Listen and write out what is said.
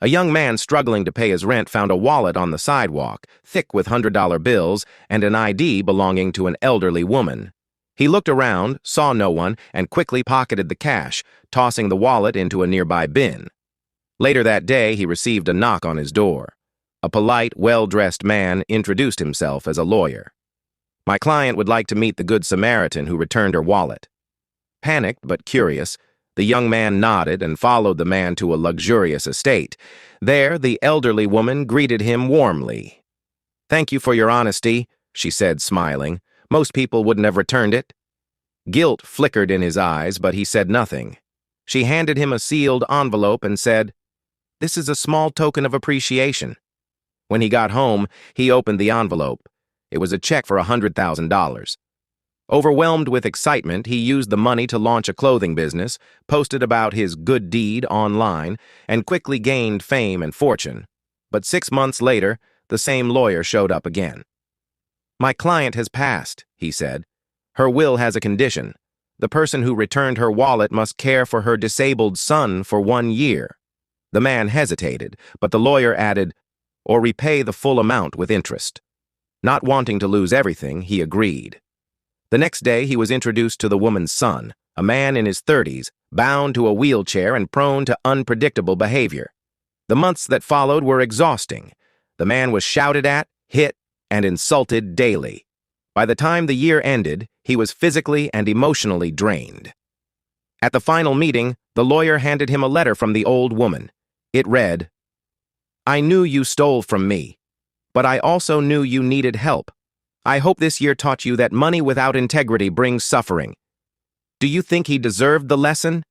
A young man struggling to pay his rent found a wallet on the sidewalk, thick with $100 bills, and an ID belonging to an elderly woman. He looked around, saw no one, and quickly pocketed the cash, tossing the wallet into a nearby bin. Later that day, he received a knock on his door. A polite, well-dressed man introduced himself as a lawyer. "My client would like to meet the Good Samaritan who returned her wallet." Panicked but curious, the young man nodded and followed the man to a luxurious estate. There, the elderly woman greeted him warmly. "Thank you for your honesty," she said, smiling. "Most people wouldn't have returned it." Guilt flickered in his eyes, but he said nothing. She handed him a sealed envelope and said, "This is a small token of appreciation." When he got home, he opened the envelope. It was a check for $100,000. Overwhelmed with excitement, he used the money to launch a clothing business, posted about his good deed online, and quickly gained fame and fortune. But 6 months later, the same lawyer showed up again. "My client has passed," he said. "Her will has a condition. The person who returned her wallet must care for her disabled son for 1 year." The man hesitated, but the lawyer added, "Or repay the full amount with interest." Not wanting to lose everything, he agreed. The next day, he was introduced to the woman's son, a man in his 30s, bound to a wheelchair and prone to unpredictable behavior. The months that followed were exhausting. The man was shouted at, hit, and insulted daily. By the time the year ended, he was physically and emotionally drained. At the final meeting, the lawyer handed him a letter from the old woman. It read, "I knew you stole from me, but I also knew you needed help. I hope this year taught you that money without integrity brings suffering." Do you think he deserved the lesson?